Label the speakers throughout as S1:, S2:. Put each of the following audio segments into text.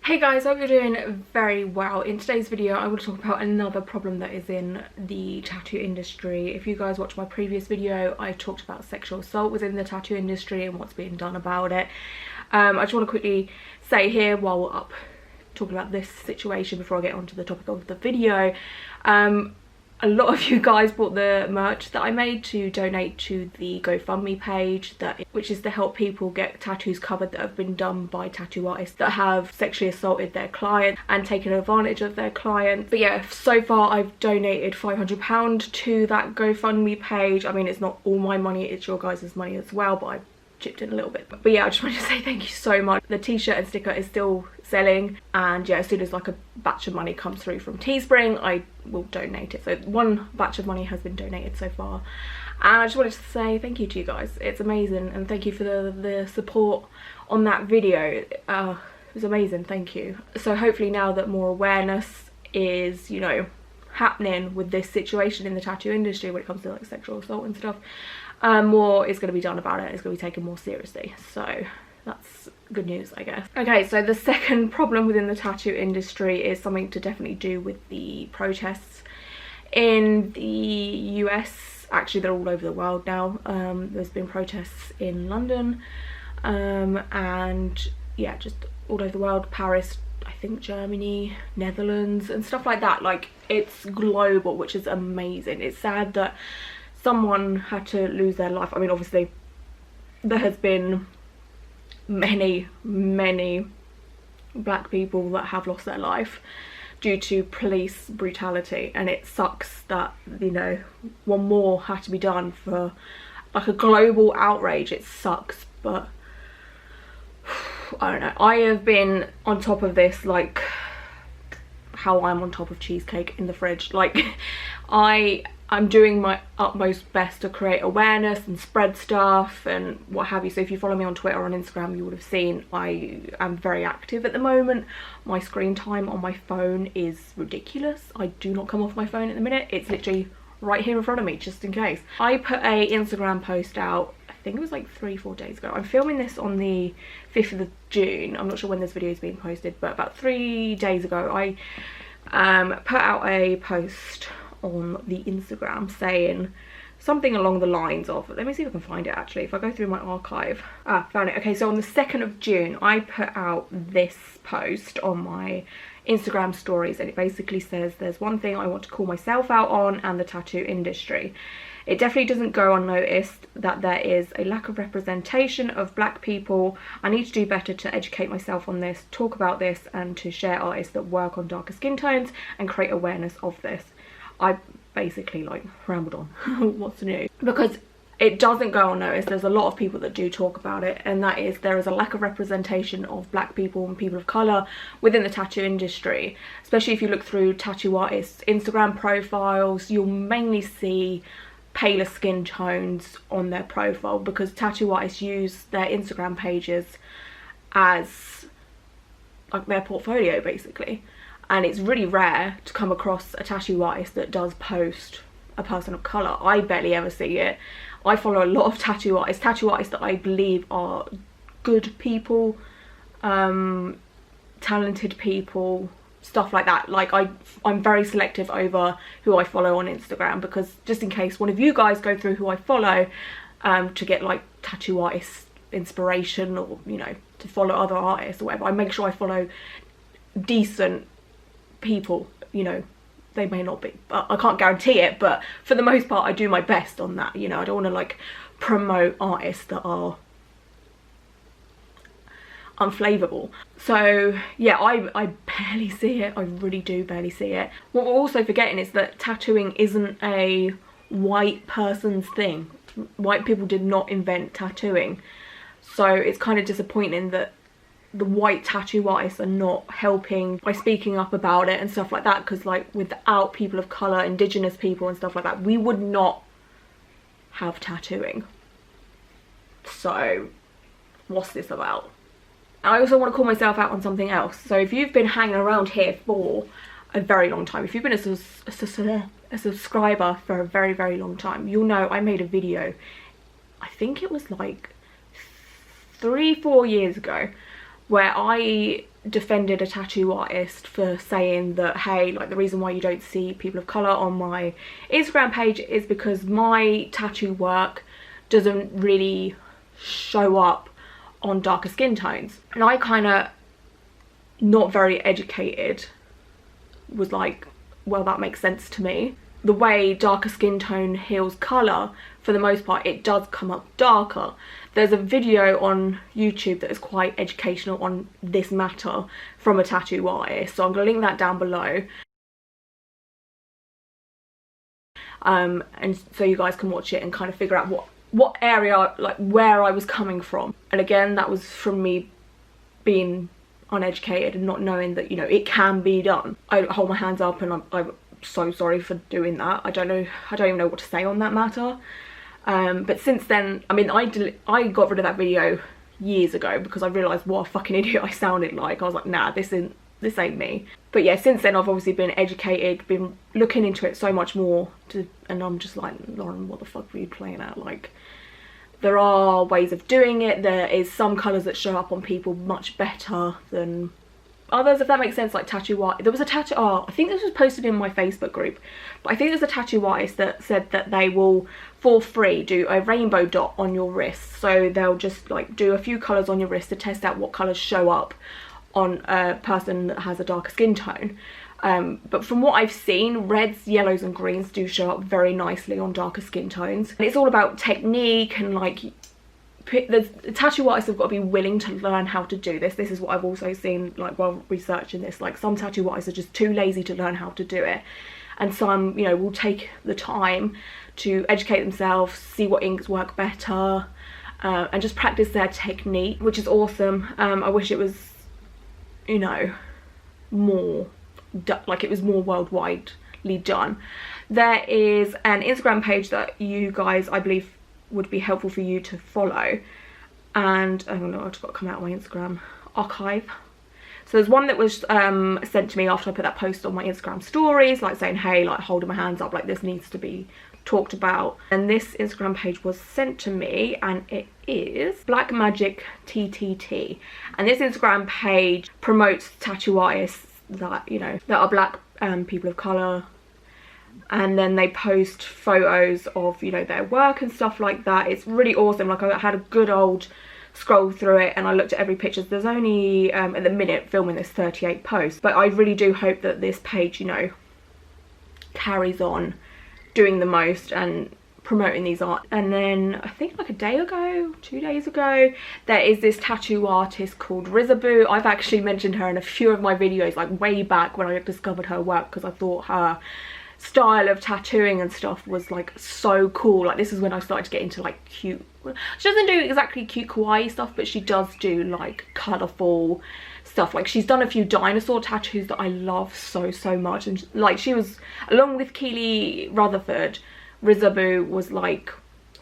S1: Hey guys, I hope you're doing very well. In today's video I want to talk about another problem that is in the tattoo industry. If you guys watched my previous video, I talked about sexual assault within the tattoo industry and what's being done about it. I just want to quickly say here while we're up talking about this situation before I get onto the topic of the video, a lot of you guys bought the merch that I made to donate to the GoFundMe page, which is to help people get tattoos covered that have been done by tattoo artists that have sexually assaulted their client and taken advantage of their client. But yeah, so far I've donated £500 to that GoFundMe page. I mean, it's not all my money, it's your guys' money as well, but I chipped in a little bit. But yeah, I just wanted to say thank you so much. The t-shirt and sticker is still selling, and yeah, as soon as like a batch of money comes through from Teespring, I will donate it. So one batch of money has been donated so far, and I just wanted to say thank you to you guys. It's amazing, and thank you for the support on that video. It was amazing, thank you. So hopefully now that more awareness is, you know, happening with this situation in the tattoo industry when it comes to like sexual assault and stuff, more is going to be done about it. It's going to be taken more seriously, so that's good news, I guess. Okay, so the second problem within the tattoo industry is something to definitely do with the protests in the US. Actually, they're all over the world now. There's been protests in London, and yeah, just all over the world. Paris, I think Germany, Netherlands and stuff like that. Like, it's global, which is amazing. It's sad that someone had to lose their life. I mean, obviously there has been many black people that have lost their life due to police brutality, and it sucks that, you know, one more had to be done for like a global outrage. It sucks, but I don't know. I have been on top of this like how I'm on top of cheesecake in the fridge. Like, I'm doing my utmost best to create awareness and spread stuff and what have you. So if you follow me on Twitter or on Instagram, you would have seen I am very active at the moment. My screen time on my phone is ridiculous. I do not come off my phone at the minute. It's literally right here in front of me, just in case. I put a Instagram post out, I think it was like 3-4 days ago. I'm filming this on the 5th of June. I'm not sure when this video is being posted, but about 3 days ago I put out a post on the Instagram saying something along the lines of, let me see if I can find it actually, if I go through my archive. Found it. Okay, so on the 2nd of June I put out this post on my Instagram stories, and it basically says, there's one thing I want to call myself out on and the tattoo industry. It definitely doesn't go unnoticed that there is a lack of representation of black people. I need to do better to educate myself on this, talk about this, and to share artists that work on darker skin tones and create awareness of this. I basically like rambled on. What's new? Because it doesn't go unnoticed. There's a lot of people that do talk about it, and that is there is a lack of representation of black people and people of colour within the tattoo industry. Especially if you look through tattoo artists' Instagram profiles, you'll mainly see paler skin tones on their profile, because tattoo artists use their Instagram pages as like their portfolio basically. And it's really rare to come across a tattoo artist that does post a person of colour. I barely ever see it. I follow a lot of tattoo artists that I believe are good people, talented people, stuff like that. Like, I'm very selective over who I follow on Instagram, because just in case one of you guys go through who I follow to get like tattoo artist inspiration, or, you know, to follow other artists or whatever, I make sure I follow decent people. You know, they may not be, but I can't guarantee it, but for the most part I do my best on that. You know, I don't want to like promote artists that are unflavorable. So yeah, I barely see it. I really do barely see it. What we're also forgetting is that tattooing isn't a white person's thing. White people did not invent tattooing, so it's kind of disappointing that the white tattoo artists are not helping by speaking up about it and stuff like that, because like without people of colour, indigenous people and stuff like that, we would not have tattooing. So what's this about? I also want to call myself out on something else. So if you've been hanging around here for a very long time, if you've been a subscriber for a very long time, you'll know I made a video, I think it was like 3-4 years ago, where I defended a tattoo artist for saying that, hey, like the reason why you don't see people of colour on my Instagram page is because my tattoo work doesn't really show up on darker skin tones. And I kind of, not very educated, was like, well, that makes sense to me. The way darker skin tone heals colour, for the most part, it does come up darker. There's a video on YouTube that is quite educational on this matter from a tattoo artist, so I'm going to link that down below. And so you guys can watch it and kind of figure out what area, like where I was coming from. And again, that was from me being uneducated and not knowing that, you know, it can be done. I hold my hands up, and I'm so sorry for doing that. I don't even know what to say on that matter. But since then, I mean, I got rid of that video years ago because I realised what a fucking idiot I sounded like. I was like, nah, this ain't me. But yeah, since then I've obviously been educated, been looking into it so much more, and I'm just like, Lauren, what the fuck were you playing at? Like, there are ways of doing it. There is some colours that show up on people much better than others, if that makes sense. Like tattoo art, there was a tattoo, I think this was posted in my Facebook group, but I think there's a tattoo artist that said that they will, for free, do a rainbow dot on your wrist. So they'll just like do a few colours on your wrist to test out what colours show up on a person that has a darker skin tone. But from what I've seen, reds, yellows and greens do show up very nicely on darker skin tones. And it's all about technique, and like the tattoo artists have got to be willing to learn how to do this. This is what I've also seen, like, while researching this. Like, some tattoo artists are just too lazy to learn how to do it, and some, you know, will take the time to educate themselves, see what inks work better, and just practice their technique, which is awesome. I wish it was, you know, more, like it was more worldwidely done. There is an Instagram page that you guys, I believe, would be helpful for you to follow, and I don't know, I've just got to come out of my Instagram archive. So there's one that was sent to me after I put that post on my Instagram stories, like saying, hey, like holding my hands up, like this needs to be talked about. And this Instagram page was sent to me, and it is Black Magic TTT, and this Instagram page promotes tattoo artists that, you know, that are black, people of colour, and then they post photos of, you know, their work and stuff like that. It's really awesome. Like, I had a good old scroll through it, and I looked at every picture. There's only at the minute filming this 38 posts, but I really do hope that this page, you know, carries on doing the most and promoting these art. And then I think like a day ago, 2 days ago, there is this tattoo artist called Rizaboo. I've actually mentioned her in a few of my videos, like way back when I discovered her work, because I thought her style of tattooing and stuff was like so cool. Like, this is when I started to get into like cute, she doesn't do exactly cute kawaii stuff, but she does do like colourful stuff. Like, she's done a few dinosaur tattoos that I love so much, and like, she was, along with Keely Rutherford, Rizaboo was like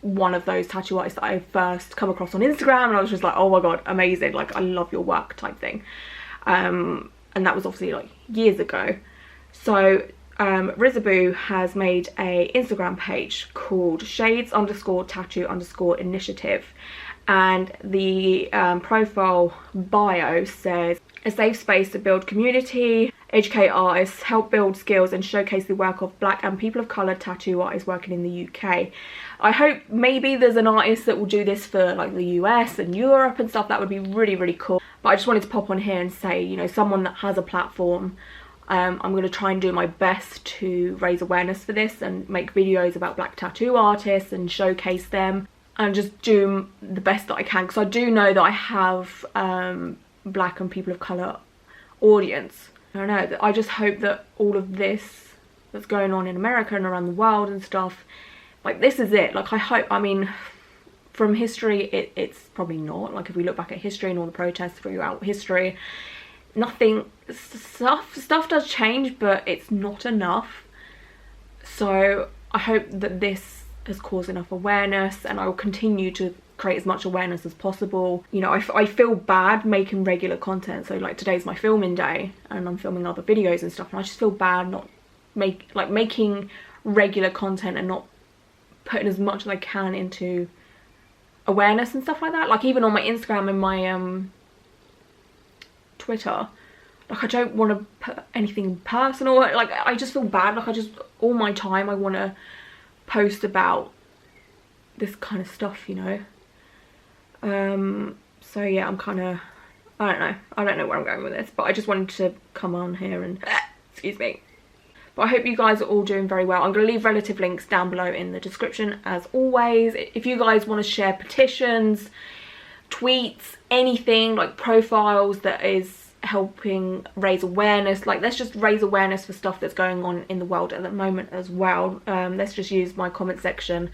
S1: one of those tattoo artists that I first come across on Instagram, and I was just like, oh my god, amazing, like I love your work type thing. And that was obviously like years ago. So Rizaboo has made a Instagram page called shades_tattoo_initiative, and the profile bio says, a safe space to build community, educate artists, help build skills and showcase the work of black and people of colour tattoo artists working in the UK. I hope maybe there's an artist that will do this for like the US and Europe and stuff. That would be really cool. But I just wanted to pop on here and say, you know, someone that has a platform, I'm going to try and do my best to raise awareness for this and make videos about black tattoo artists and showcase them, and just do the best that I can, because I do know that I have black and people of colour audience. I don't know, I just hope that all of this that's going on in America and around the world and stuff, like, this is it. Like, I hope, I mean, from history, it's probably not. Like, if we look back at history and all the protests throughout history, nothing, stuff does change, but it's not enough. So I hope that this has caused enough awareness, and I will continue to create as much awareness as possible. You know, I feel bad making regular content. So like, today's my filming day and I'm filming other videos and stuff, and I just feel bad not making regular content and not putting as much as I can into awareness and stuff like that. Like, even on my Instagram and my Twitter. Like, I don't want to put anything personal. Like, I just feel bad. Like, all my time I want to post about this kind of stuff, you know. So yeah, I'm kind of, I don't know where I'm going with this, but I just wanted to come on here and excuse me. But I hope you guys are all doing very well. I'm going to leave relative links down below in the description as always. If you guys want to share petitions, tweets, anything, like profiles that is helping raise awareness, like let's just raise awareness for stuff that's going on in the world at the moment as well. Let's just use my comment section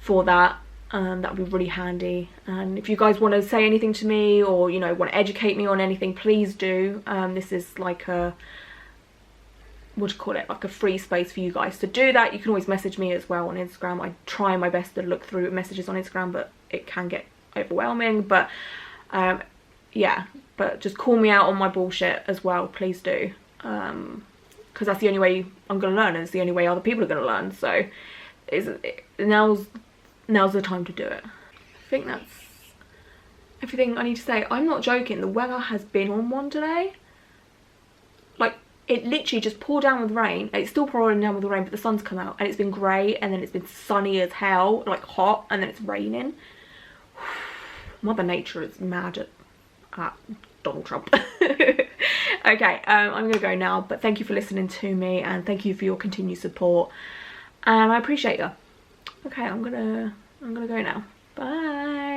S1: for that. That would be really handy. And if you guys want to say anything to me, or you know, want to educate me on anything, please do. This is like a, what do you call it, like a free space for you guys to do that. You can always message me as well on Instagram. I try my best to look through messages on Instagram, but it can get overwhelming. But yeah, but just call me out on my bullshit as well, please do, because that's the only way I'm gonna learn, and it's the only way other people are gonna learn. So now's the time to do it. I think that's everything I need to say. I'm not joking, the weather has been on one today. Like, it literally just poured down with rain. It's still pouring down with rain, but the sun's come out, and it's been grey, and then it's been sunny as hell, like hot, and then it's raining. Mother Nature is mad at Donald Trump. Okay, I'm gonna go now, but thank you for listening to me, and thank you for your continued support, and I appreciate you. Okay, I'm gonna go now. Bye.